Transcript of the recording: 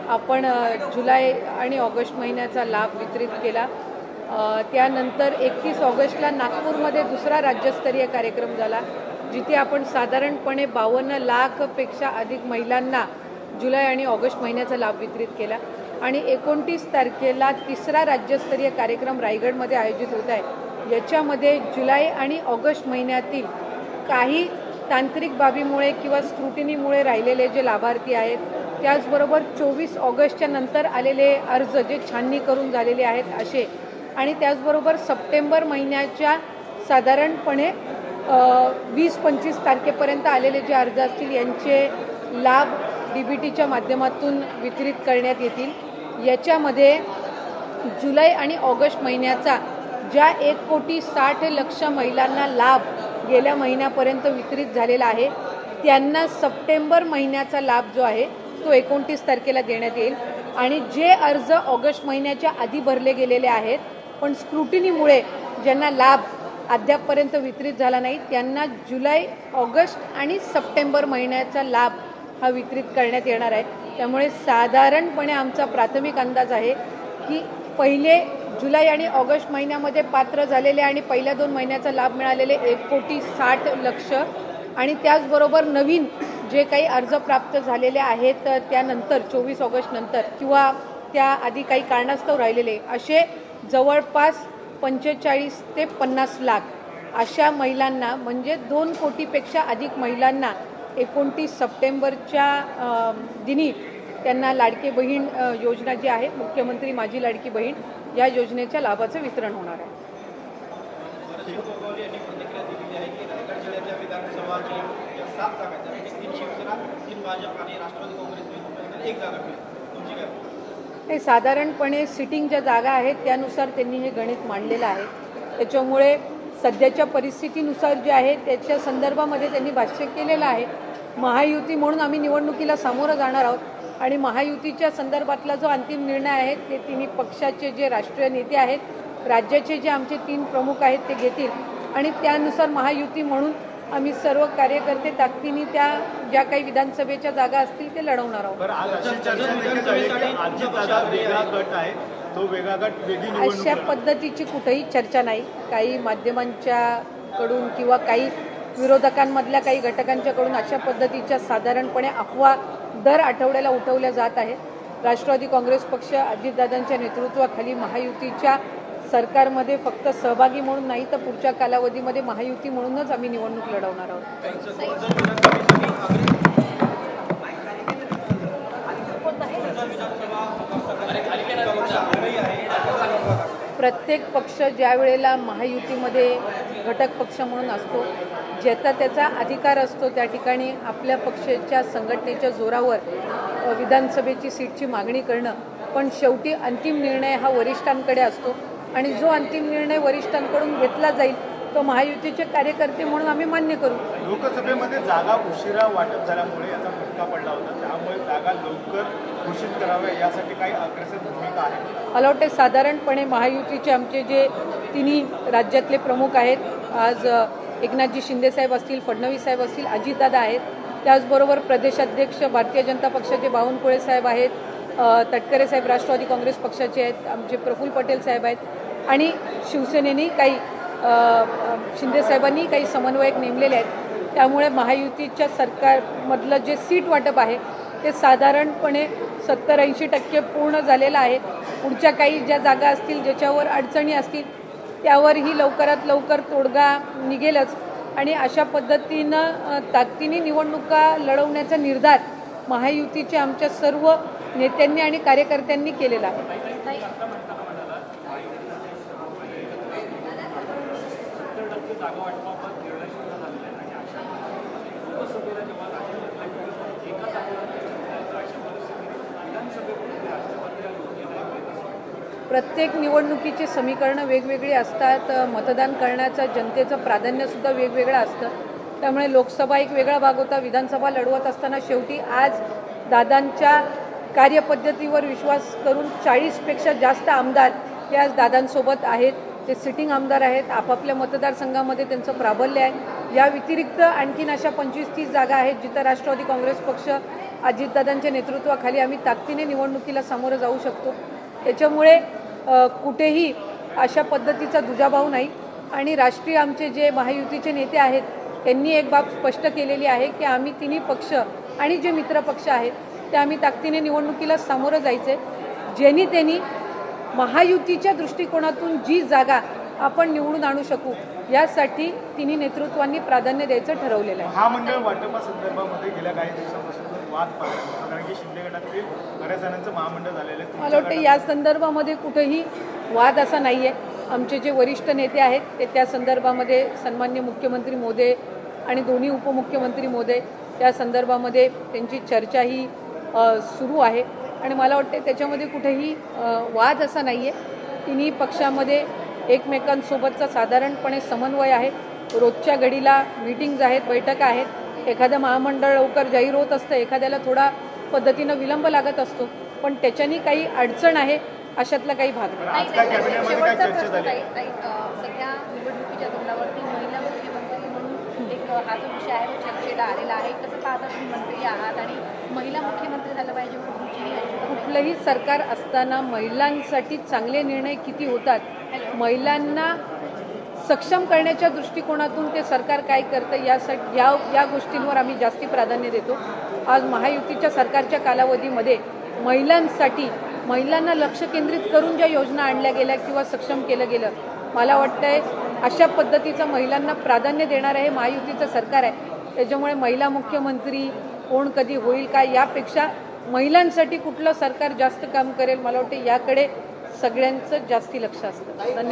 आपण जुलै आणि ऑगस्ट महिन्याचा लाभ वितरित केला। त्यानंतर 31 ऑगस्टला नागपूरमध्ये दुसरा राज्यस्तरीय कार्यक्रम झाला, जिथे आपण साधारणपणे 52 लाखपेक्षा अधिक महिलांना जुलै आणि ऑगस्ट महिन्याचा लाभ वितरित केला। आणि 29 तारखेला तिसरा राज्यस्तरीय कार्यक्रम रायगडमध्ये आयोजित होत आहे। याच्यामध्ये जुलै आणि ऑगस्ट महिन्यातील काही तांत्रिक बाबीमुळे किंवा स्क्रुटिनीमुळे राहिलेले जे लाभार्थी आहेत, त्याचबरोबर 24 ऑगस्टच्या नंतर आलेले अर्ज जे छाननी करून झालेले आहेत असे, आणि त्याचबरोबर सप्टेंबर महिन्याच्या साधारणपणे 20-25 तारखेपर्यंत आलेले जे अर्ज असतील यांचे लाभ DBTच्या माध्यमातून वितरित करण्यात येतील। याच्यामध्ये जुलै आणि ऑगस्ट महिन्याचा ज्या 1,60,00,000 महिलांना लाभ गेल्या महिन्यापर्यंत वितरित झालेला आहे, त्यांना सप्टेंबर महिन्याचा लाभ जो आहे तो 29 तारखेला देण्यात येईल। आणि जे अर्ज ऑगस्ट महिन्याच्या आधी भरले गेलेले आहेत पण स्क्रुटिनीमुळे ज्यांना लाभ अद्यापपर्यंत वितरित झाला नाही, त्यांना जुलै, ऑगस्ट आणि सप्टेंबर महिन्याचा लाभ हा वितरित करण्यात येणार आहे। त्यामुळे साधारणपणे आमचा प्राथमिक अंदाज आहे की पहिले जुलै आणि ऑगस्ट महिन्यामध्ये पात्र झालेले आणि पहिल्या 2 महिन्याचा लाभ मिळालेले 1,60,00,000 आणि त्याचबरोबर नवीन जे काही अर्ज प्राप्त झालेले आहेत त्यानंतर 24 ऑगस्ट नंतर किंवा त्याआधी काही कारणास्तव राहिलेले असे जवळपास 45 ते 50 लाख अशा महिलांना, म्हणजे 2 कोटीपेक्षा अधिक महिलांना 29 सप्टेंबरच्या दिनी त्यांना लाडकी बहीण योजना जी आहे, मुख्यमंत्री माझी लाडकी बहीण या योजनेच्या लाभाचं वितरण होणार आहे। हे साधारणपणे सिटिंग ज्या जागा आहेत त्यानुसार त्यांनी हे गणित मांडलेलं आहे। त्याच्यामुळे सध्याच्या परिस्थितीनुसार जे आहे त्याच्या संदर्भामध्ये त्यांनी भाष्य केलेलं आहे। महायुती म्हणून आम्ही निवडणुकीला सामोरं जाणार आहोत आणि महायुतीच्या संदर्भातला जो अंतिम निर्णय आहे ते तिन्ही पक्षाचे जे राष्ट्रीय नेते आहेत, राज्याचे जे आमचे 3 प्रमुख आहेत ते घेतील आणि त्यानुसार महायुती म्हणून आम्ही सर्व कार्यकर्ते ताकदीने त्या ज्या काही विधानसभेच्या जागा असतील ते लढवणार आहोत। अशा पद्धतीची कुठेही चर्चा नाही। काही माध्यमांच्याकडून किंवा काही विरोधकांमधल्या काही घटकांच्याकडून अशा पद्धतीच्या साधारणपणे अफवा दर आठवड्याला उठवल्या जात आहेत। राष्ट्रवादी काँग्रेस पक्ष अजितदादांच्या नेतृत्वाखाली महायुतीच्या सरकारमध्ये फक्त सहभागी म्हणून नाही तर पुढच्या कालावधीमध्ये महायुती म्हणूनच आम्ही निवडणूक लढवणार आहोत। प्रत्येक पक्ष ज्या वेळेला महायुतीमध्ये घटक पक्ष म्हणून असतो, ज्याचा त्याचा अधिकार असतो त्या ठिकाणी आपल्या पक्षाच्या संघटनेच्या जोरावर विधानसभेची सीटची मागणी करणं, पण शेवटी अंतिम निर्णय हा वरिष्ठांकडे असतो आणि जो अंतिम निर्णय वरिष्ठांकडून घेतला जाईल तो महायुतीचे कार्यकर्ते म्हणून आम्ही मान्य करू। लोकसभेमध्ये जागा उशिरा वाटप झाल्यामुळे याचा फटका पडला होता, त्यामुळे जागा लवकर घोषित कराव्या यासाठी काही अग्रेसर भूमिका आहे? मला वाटते साधारणपणे महायुतीचे आमचे जे तिन्ही राज्यातले प्रमुख आहेत, आज एकनाथजी शिंदे साहेब असतील, फडणवीस साहेब असतील, अजितदादा आहेत, त्याचबरोबर प्रदेशाध्यक्ष भारतीय जनता पक्षाचे बावनकुळे साहेब आहेत, तटकरे साहेब राष्ट्रवादी काँग्रेस पक्षाचे आहेत, आमचे प्रफुल्ल पटेल साहेब आहेत आणि शिवसेनेने काही शिंदे साहेबांनी काही समन्वयक नेमलेले आहेत। त्यामुळे महायुतीच्या सरकारमधलं जे सीट वाटप आहे ते साधारणपणे 70-80% पूर्ण झालेलं आहे। पुढच्या काही ज्या जागा असतील ज्याच्यावर अडचणी असतील त्यावरही लवकरात लवकर तोडगा निघेलच आणि अशा पद्धतीनं ताकदीने निवडणुका लढवण्याचा निर्धार महायुतीचे आमच्या सर्व नेत्यांनी आणि कार्यकर्त्यांनी केलेला आहे। प्रत्येक निवडणुकीची समीकरणं वेगवेगळी असतात, मतदान करण्याचं जनतेचं प्राधान्यसुद्धा वेगवेगळं असतं। त्यामुळे लोकसभा एक वेगळा भाग होता, विधानसभा लढवत असताना शेवटी आज दादांच्या कार्यपद्धतीवर विश्वास करून 40पेक्षा जास्त आमदार हे आज दादांसोबत आहेत। ते सिटिंग आमदार आहेत, आपापल्या मतदारसंघामध्ये त्यांचं प्राबल्य आहे। या व्यतिरिक्त आणखीन अशा 25-30 जागा आहेत जिथं राष्ट्रवादी काँग्रेस पक्ष अजितदादांच्या नेतृत्वाखाली आम्ही ताकदीने निवडणुकीला सामोरं जाऊ शकतो. त्याच्यामुळे कुठेही अशा पद्धतीचा दुजाभाव नाही. आणि राष्ट्रीय आमचे जे महायुतीचे नेते आहेत त्यांनी एक बाब स्पष्ट केलेली आहे की आम्ही तिन्ही पक्ष आणि जे मित्रपक्ष आहेत ते आम्ही ताकदीने निवडणुकीला सामोरं जायचे. ज्यांनी त्यांनी महायुतीच्या दृष्टिकोनातून जी जागा आपण निवडून आणू शकू यासाठी तिन्ही नेतृत्वांनी प्राधान्य द्यायचं ठरवलेलं आहे. महामंडळ वाटपासंदर्भामध्ये गेल्या काही दिवसांपासून वाद पाहायला कारण की शिंदे गटातील बऱ्याच जणांचं महामंडळ झालेलं आहे. मला वाटतं या संदर्भामध्ये कुठेही वाद असा नाही आहे. आमचे जे वरिष्ठ नेते आहेत ते त्या संदर्भामध्ये सन्माननीय मुख्यमंत्री महोदय आणि दोन्ही उपमुख्यमंत्री महोदय त्या संदर्भामध्ये त्यांची चर्चाही सुरू आहे. आणि मला वाटते त्याच्यामध्ये कुठेही वाद असा नाही आहे. तिन्ही पक्षामध्ये एकमेकांसोबतचा साधारणपणे समन्वय आहे. रोजच्या घडीला मीटिंग्ज आहेत, बैठका आहेत. एखादं महामंडळ लवकर जाहीर होत असतं, एखाद्याला थोडा पद्धतीनं विलंब लागत असतो, पण त्याच्यानी काही अडचण आहे अशातला काही भाग नाही. शेवटचा प्रश्न सध्या निवडणुकीच्या तोंडावरती महिला मुख्यमंत्री म्हणून एक हा जो विषय आहे तो चर्चेला आलेला आहे. कसं पाहता तुम्ही मंत्री आहात आणि महिला मुख्यमंत्री झालं पाहिजे कुठलंही सरकार असताना महिलांसाठी चांगले निर्णय किती होतात, महिलांना सक्षम करण्याच्या दृष्टिकोनातून ते सरकार काय करतं यासाठी या गोष्टींवर आम्ही जास्ती प्राधान्य देतो. आज महायुतीच्या सरकारच्या कालावधीमध्ये महिलांना लक्ष केंद्रित करून ज्या योजना आणल्या गेल्या किंवा सक्षम केलं गेलं, मला वाटतंय अशा पद्धतीचं महिलांना प्राधान्य देणारं हे महायुतीचं सरकार आहे. त्याच्यामुळे महिला मुख्यमंत्री कोण कधी होईल काय यापेक्षा महिलांसाठी कुठलं सरकार जास्त काम करेल मला वाटतं याकडे सगळ्यांचं जास्ती लक्ष असतं. धन्यवाद.